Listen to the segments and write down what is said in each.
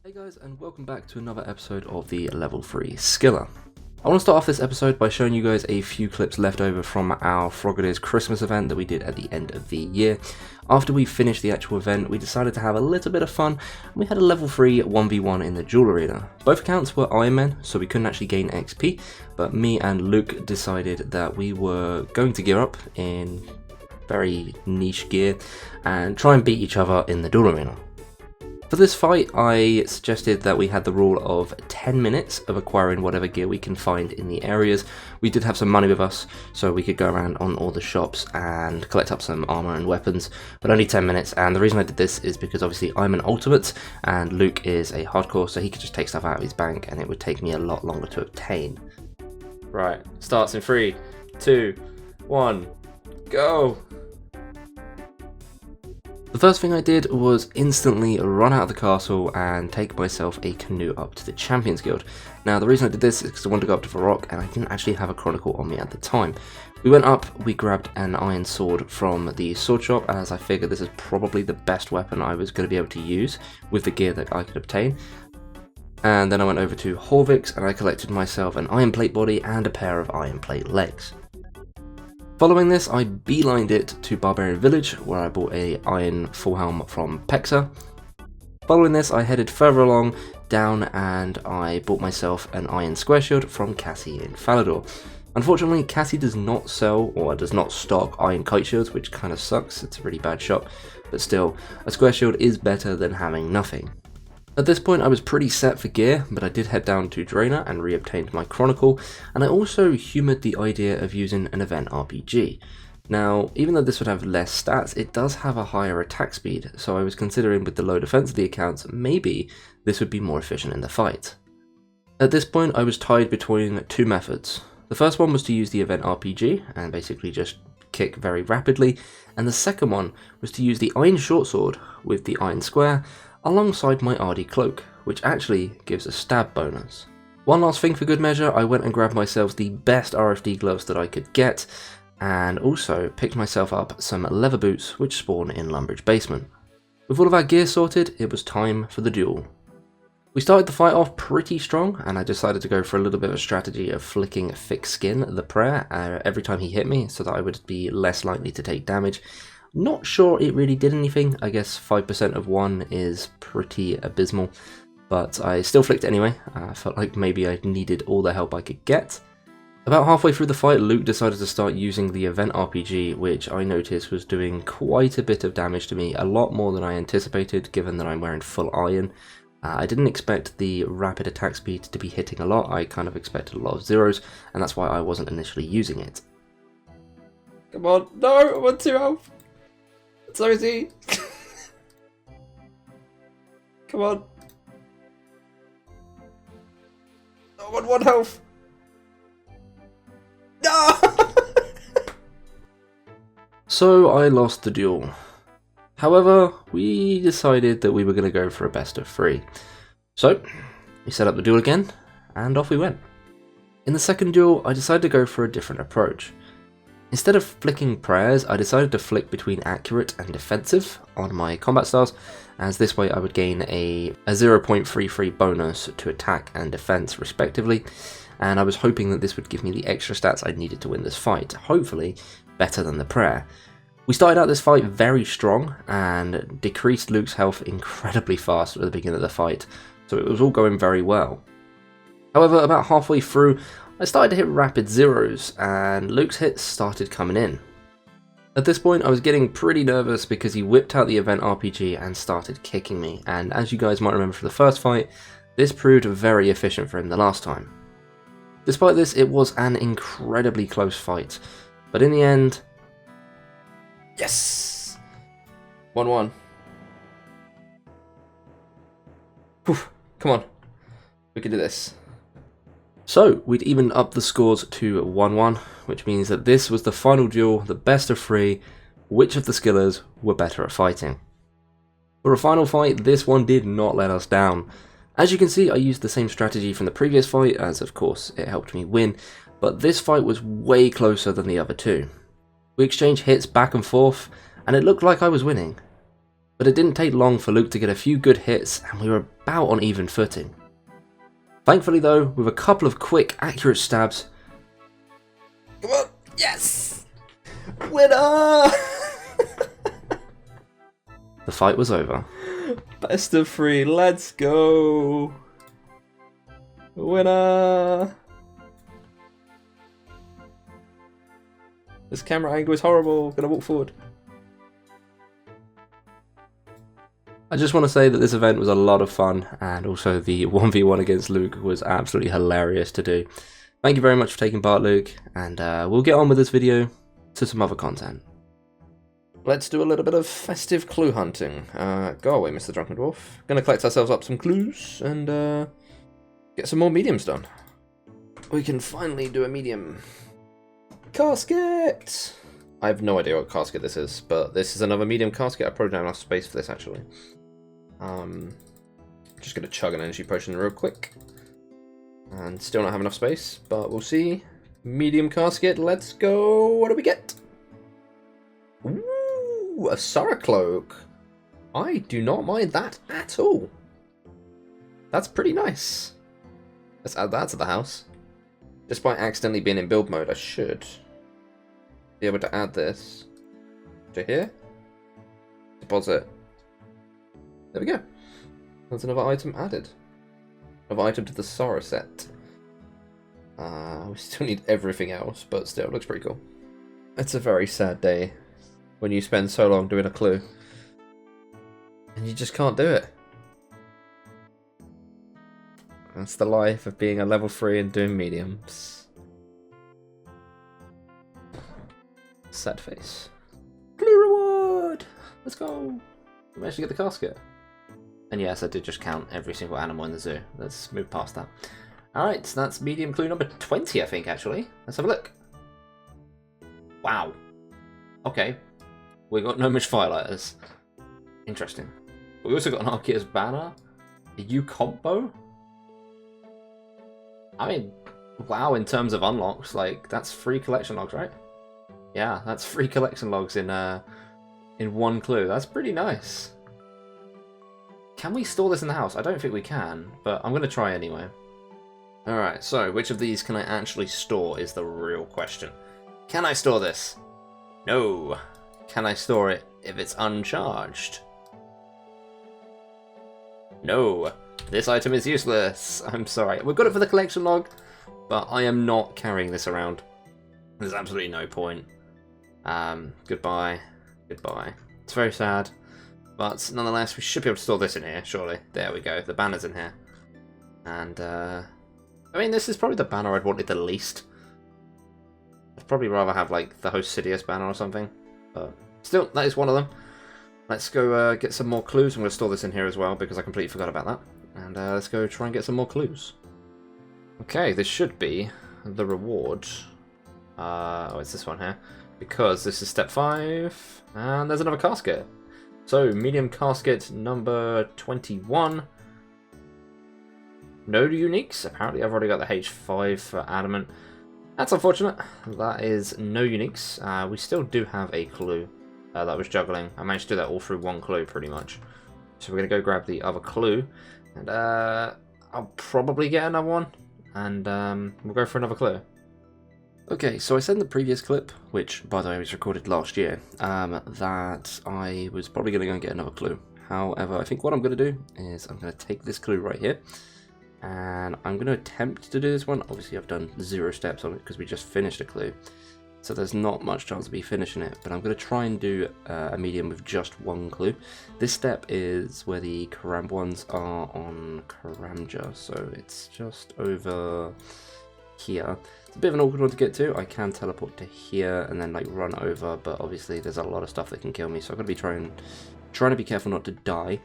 Hey guys, and welcome back to another episode of the Level 3 Skiller. I want to start off this episode by showing you guys a few clips left over from our Frogadiers Christmas event that we did at the end of the year. After we finished the actual event, we decided to have a little bit of fun, and we had a level 3 1v1 in the duel arena. Both accounts were Ironmen, so we couldn't actually gain XP, but me and Luke decided that we were going to gear up in very niche gear and try and beat each other in the duel arena. For this fight, I suggested that we had the rule of 10 minutes of acquiring whatever gear we can find in the areas. We did have some money with us, so we could go around on all the shops and collect up some armor and weapons, but only 10 minutes. And the reason I did this is because obviously I'm an ultimate and Luke is a hardcore, so he could just take stuff out of his bank and it would take me a lot longer to obtain. Right, starts in 3, 2, 1, go! The first thing I did was instantly run out of the castle and take myself a canoe up to the Champions Guild. Now the reason I did this is because I wanted to go up to the rock and I didn't actually have a chronicle on me at the time. We went up, we grabbed an iron sword from the sword shop as I figured this is probably the best weapon I was going to be able to use with the gear that I could obtain. And then I went over to Guthix and I collected myself an iron plate body and a pair of iron plate legs. Following this, I beelined it to Barbarian Village, where I bought a iron full helm from Pexa. Following this, I headed further along down and I bought myself an iron square shield from Cassie in Falador. Unfortunately, Cassie does not sell or does not stock iron kite shields, which kind of sucks. It's a really bad shop, but still, a square shield is better than having nothing. At this point I was pretty set for gear, but I did head down to Draenor and re-obtained my Chronicle, and I also humoured the idea of using an event RPG. Now, even though this would have less stats, it does have a higher attack speed, so I was considering with the low defense of the accounts, maybe this would be more efficient in the fight. At this point I was tied between two methods. The first one was to use the event RPG, and basically just kick very rapidly, and the second one was to use the iron short sword with the iron square, alongside my RD cloak, which actually gives a stab bonus. One last thing for good measure, I went and grabbed myself the best RFD gloves that I could get, and also picked myself up some leather boots which spawn in Lumbridge Basement. With all of our gear sorted, it was time for the duel. We started the fight off pretty strong, and I decided to go for a little bit of a strategy of flicking Thick Skin, the prayer, every time he hit me, so that I would be less likely to take damage. Not sure it really did anything. I guess 5% of 1 is pretty abysmal, but I still flicked it anyway. I felt like maybe I needed all the help I could get. About halfway through the fight, Luke decided to start using the event RPG, which I noticed was doing quite a bit of damage to me, a lot more than I anticipated given that I'm wearing full iron. I didn't expect the rapid attack speed to be hitting a lot. I kind of expected a lot of zeros, and that's why I wasn't initially using it. Come on, no, I want 2 health. It's so easy. Come on. I want 1 health. No! So I lost the duel. However, we decided that we were going to go for a best of 3. So we set up the duel again, and off we went. In the second duel, I decided to go for a different approach. Instead of flicking prayers, I decided to flick between accurate and defensive on my combat stars, as this way I would gain a 0.33 bonus to attack and defense respectively, and I was hoping that this would give me the extra stats I needed to win this fight, hopefully better than the prayer. We started out this fight very strong and decreased Luke's health incredibly fast at the beginning of the fight, so it was all going very well. However, about halfway through, I started to hit rapid zeros, and Luke's hits started coming in. At this point, I was getting pretty nervous because he whipped out the event RPG and started kicking me, and as you guys might remember from the first fight, this proved very efficient for him the last time. Despite this, it was an incredibly close fight, but in the end, yes! 1-1. Whew, come on, we can do this. So, we'd evened up the scores to 1-1, which means that this was the final duel, the best of 3, which of the skillers were better at fighting. For a final fight, this one did not let us down. As you can see, I used the same strategy from the previous fight, as of course it helped me win, but this fight was way closer than the other two. We exchanged hits back and forth, and it looked like I was winning. But it didn't take long for Luke to get a few good hits, and we were about on even footing. Thankfully though, with a couple of quick, accurate stabs... Come on! Yes! Winner! The fight was over. Best of 3, let's go! Winner! This camera angle is horrible, gonna walk forward. I just want to say that this event was a lot of fun, and also the 1v1 against Luke was absolutely hilarious to do. Thank you very much for taking part, Luke, and we'll get on with this video to some other content. Let's do a little bit of festive clue hunting. Go away, Mr. Drunken Dwarf. Gonna collect ourselves up some clues, and get some more mediums done. We can finally do a medium. Casket! I have no idea what casket this is, but this is another medium casket. I probably don't have enough space for this, actually. Just gonna chug an energy potion real quick. And still not have enough space, but we'll see. Medium casket, let's go! What do we get? Ooh, a Sorrow Cloak. I do not mind that at all. That's pretty nice. Let's add that to the house. Despite accidentally being in build mode, I should be able to add this to here. Deposit. There we go. There's another item added. Another item to the Sorrow set. We still need everything else, but still, it looks pretty cool. It's a very sad day when you spend so long doing a clue and you just can't do it. That's the life of being a level 3 and doing mediums. Sad face. Clue reward! Let's go! We managed to get the casket. And yes, I did just count every single animal in the zoo. Let's move past that. Alright, so that's medium clue number 20, I think, actually. Let's have a look. Wow. Okay. We got gnomish firelighters. Interesting. We also got an Arceus banner. A U combo. I mean, wow, in terms of unlocks, like, that's 3 collection logs, right? Yeah, that's 3 collection logs in one clue. That's pretty nice. Can we store this in the house? I don't think we can, but I'm going to try anyway. Alright, so which of these can I actually store is the real question. Can I store this? No. Can I store it if it's uncharged? No. This item is useless. I'm sorry. We've got it for the collection log, but I am not carrying this around. There's absolutely no point. Goodbye. Goodbye. It's very sad. But nonetheless, we should be able to store this in here, surely. There we go. The banner's in here. And, I mean, this is probably the banner I'd wanted the least. I'd probably rather have, like, the Host Sidious banner or something. But still, that is one of them. Let's go get some more clues. I'm going to store this in here as well, because I completely forgot about that. And let's go try and get some more clues. Okay, this should be the reward. Oh, it's this one here. Because this is step 5. And there's another casket. So, medium casket number 21. No uniques. Apparently I've already got the H5 for adamant. That's unfortunate. That is no uniques. We still do have a clue that was juggling. I managed to do that all through one clue pretty much. So we're going to go grab the other clue. And I'll probably get another one. And we'll go for another clue. Okay, so I said in the previous clip, which, by the way, was recorded last year, that I was probably going to go and get another clue. However, I think what I'm going to do is I'm going to take this clue right here, and I'm going to attempt to do this one. Obviously, I've done 0 steps on it because we just finished a clue, so there's not much chance of me finishing it, but I'm going to try and do a medium with just 1 clue. This step is where the Karam ones are on Karamja, so it's just over here. It's a bit of an awkward one to get to. I can teleport to here and then like run over, but obviously there's a lot of stuff that can kill me, so I'm going to be trying to be careful not to die.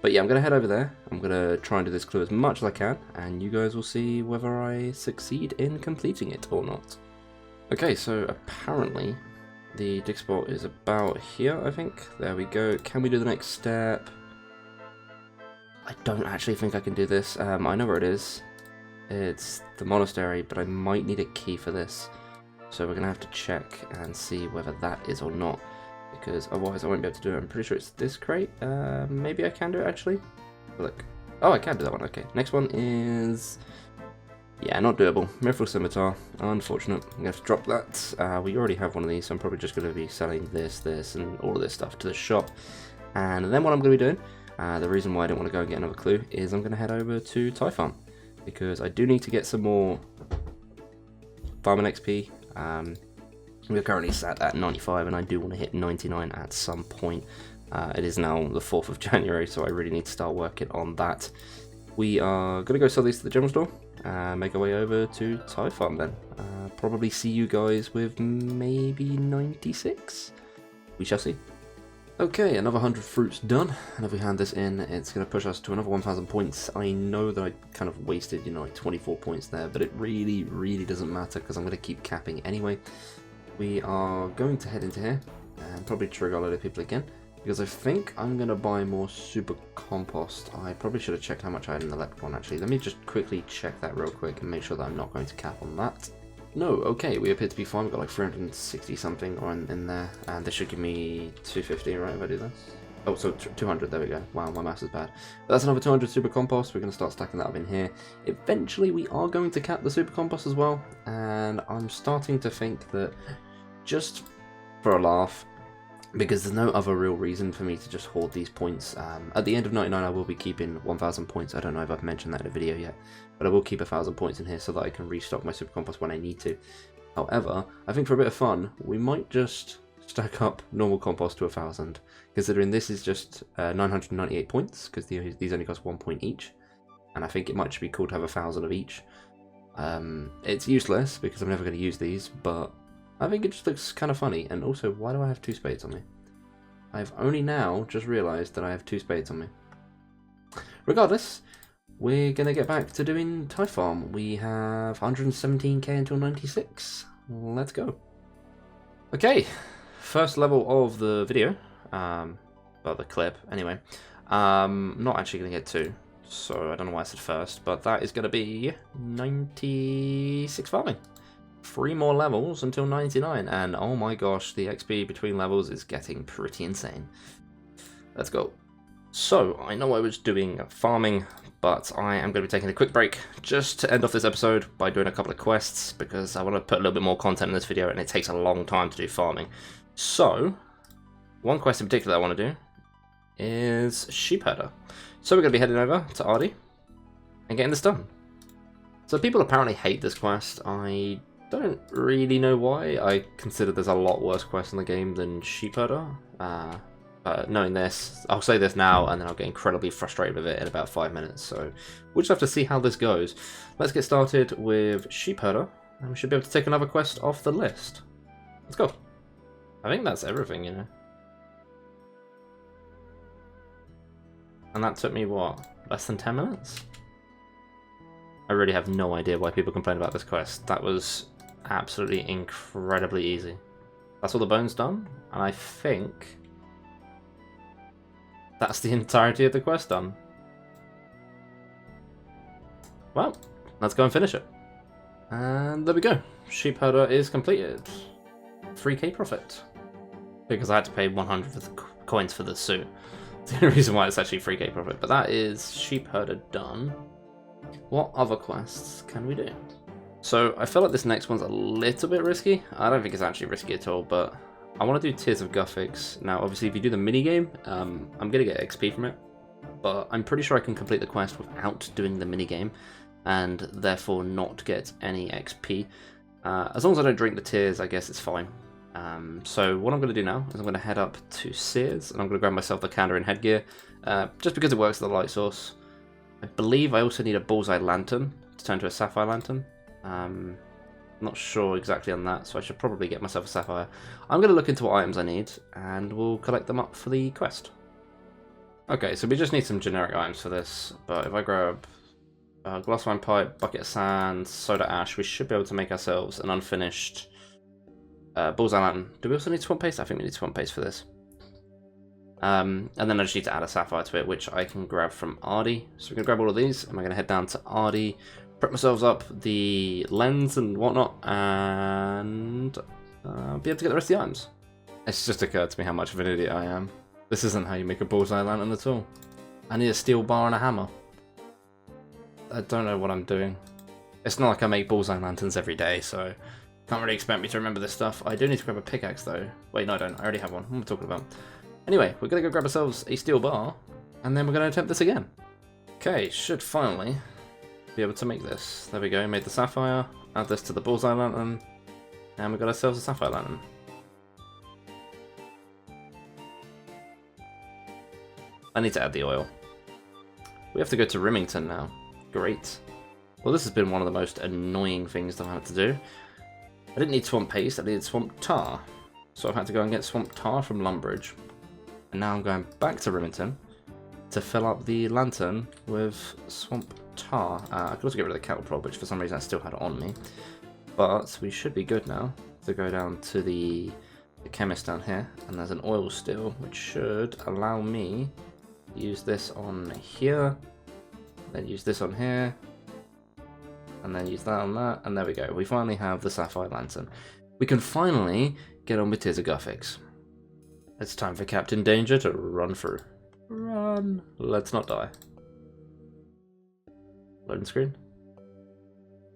But yeah, I'm going to head over there. I'm going to try and do this clue as much as I can, and you guys will see whether I succeed in completing it or not. Okay, so apparently the dig spot is about here, I think. There we go. Can we do the next step? I don't actually think I can do this. I know where it is. It's the monastery, but I might need a key for this. So we're going to have to check and see whether that is or not. because otherwise I won't be able to do it. I'm pretty sure it's this crate. Maybe I can do it actually. Look. Oh, I can do that one. Okay. Next one is... yeah, not doable. Mithril Scimitar. Unfortunate. I'm going to have to drop that. We already have one of these, so I'm probably just going to be selling this, and all of this stuff to the shop. And then what I'm going to be doing, the reason why I didn't want to go and get another clue, is I'm going to head over to Tie Farm. Because I do need to get some more farming XP. We're currently sat at 95, and I do want to hit 99 at some point. It is now the 4th of January, so I really need to start working on that. We are going to go sell these to the general store, and make our way over to Tie Farm then. Probably see you guys with maybe 96? We shall see. Okay, another 100 fruits done, and if we hand this in, it's going to push us to another 1,000 points. I know that I kind of wasted, you know, like 24 points there, but it really, really doesn't matter because I'm going to keep capping anyway. We are going to head into here, and probably trigger a load of people again. Because I think I'm going to buy more super compost. I probably should have checked how much I had in the left one actually. Let me just quickly check that real quick and make sure that I'm not going to cap on that. No, okay, we appear to be fine. We've got like 360 something in there. And this should give me 250, right, if I do this? Oh, so 200, there we go. Wow, my maths is bad. But that's another 200 super compost. We're going to start stacking that up in here. Eventually, we are going to cap the super compost as well. And I'm starting to think that just for a laugh, because there's no other real reason for me to just hoard these points. At the end of 99 I will be keeping 1,000 points. I don't know if I've mentioned that in a video yet, but I will keep 1,000 points in here so that I can restock my super compost when I need to. However, I think for a bit of fun, we might just stack up normal compost to 1,000, considering this is just 998 points, because these only cost 1 point each, and I think it might just be cool to have 1,000 of each. It's useless, because I'm never going to use these, but I think it just looks kind of funny. And also, why do I have 2 spades on me? I've only now just realised that I have 2 spades on me. Regardless, we're going to get back to doing Tie Farm. We have 117k until 96. Let's go. Okay, first level of the video. Well, the clip, anyway. Not actually going to get 2, so I don't know why I said first, but that is going to be 96 farming. 3 more levels until 99, and oh my gosh, the XP between levels is getting pretty insane. Let's go. So, I know I was doing farming, but I am going to be taking a quick break just to end off this episode by doing a couple of quests, because I want to put a little bit more content in this video, and it takes a long time to do farming. So, one quest in particular I want to do is Sheep Herder. So we're going to be heading over to Ardy and getting this done. So people apparently hate this quest. I don't really know why. I consider there's a lot worse quests in the game than Sheep Herder. Knowing this, I'll say this now and then I'll get incredibly frustrated with it in about 5 minutes. So we'll just have to see how this goes. Let's get started with Sheep Herder, and we should be able to take another quest off the list. Let's go. I think that's everything, you know. And that took me, what, less than 10 minutes? I really have no idea why people complain about this quest. That was absolutely incredibly easy. That's all the bones done, and I think that's the entirety of the quest done. Well, let's go and finish it. And there we go. Sheep Herder is completed. 3k profit. Because I had to pay 100 for the coins for the suit. That's the only reason why it's actually 3k profit. But that is Sheep Herder done. What other quests can we do? So I feel like this next one's a little bit risky. I don't think it's actually risky at all, but I want to do Tears of Guthix. Now, obviously, if you do the minigame, I'm going to get XP from it, but I'm pretty sure I can complete the quest without doing the minigame, and therefore not get any XP. As long as I don't drink the tears, I guess it's fine. So what I'm going to do now is I'm going to head up to Sears, and I'm going to grab myself the Kandarin headgear, just because it works with the light source. I believe I also need a bullseye lantern to turn to a sapphire lantern. Not sure exactly on that, so I should probably get myself a sapphire. I'm going to look into what items I need, and we'll collect them up for the quest. Okay, so we just need some generic items for this, but if I grab a glass wine pipe, bucket of sand, soda ash, we should be able to make ourselves an unfinished bullseye lantern. Do we also need swamp paste? I think we need swamp paste for this. And then I just need to add a sapphire to it, which I can grab from Ardy. So we're going to grab all of these, and we're going to head down to Ardy, prep myself up the lens and whatnot, and be able to get the rest of the items. It's just occurred to me how much of an idiot I am. This isn't how you make a bullseye lantern at all. I need a steel bar and a hammer. I don't know what I'm doing. It's not like I make bullseye lanterns every day, so can't really expect me to remember this stuff. I do need to grab a pickaxe though. Wait, no I don't. I already have one. What am I talking about? Anyway, we're going to go grab ourselves a steel bar, and then we're going to attempt this again. Okay, should finally be able to make this. There we go, made the sapphire, add this to the bullseye lantern, and we've got ourselves a sapphire lantern. I need to add the oil. We have to go to Rimington now. Great. Well, this has been one of the most annoying things that I've had to do. I didn't need swamp paste, I needed swamp tar. So I've had to go and get swamp tar from Lumbridge. And now I'm going back to Rimington to fill up the lantern with swamp tar. I could also get rid of the cattle prod, which for some reason I still had it on me. But we should be good now to go down to the chemist down here. And there's an oil still, which should allow me to use this on here. Then use this on here. And then use that on that. And there we go. We finally have the sapphire lantern. We can finally get on with Tears of Guthix. It's time for Captain Danger to run through. Run. Let's not die. Loading screen.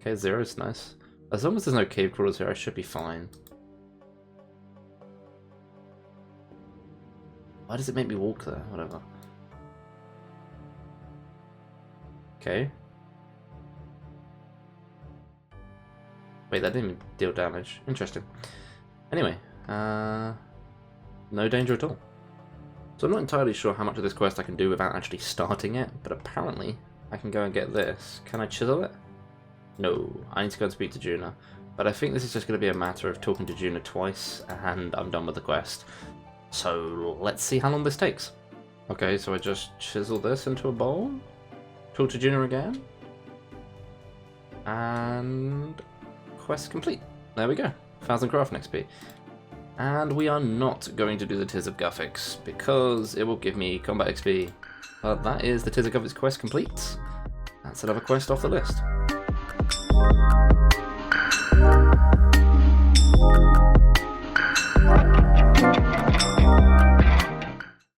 Okay, 0 is nice. As long as there's no cave crawlers here, I should be fine. Why does it make me walk there? Whatever. Okay. Wait, that didn't even deal damage. Interesting. Anyway, no danger at all. So I'm not entirely sure how much of this quest I can do without actually starting it, but apparently I can go and get this. Can I chisel it? No, I need to go and speak to Juna. But I think this is just going to be a matter of talking to Juna twice, and I'm done with the quest. So let's see how long this takes. Okay, so I just chisel this into a bowl, talk to Juna again, and quest complete. There we go, 1000 crafting XP. And we are not going to do the Tears of Guthix because it will give me combat XP. But that is the Tears of Guthix quest complete. That's another quest off the list.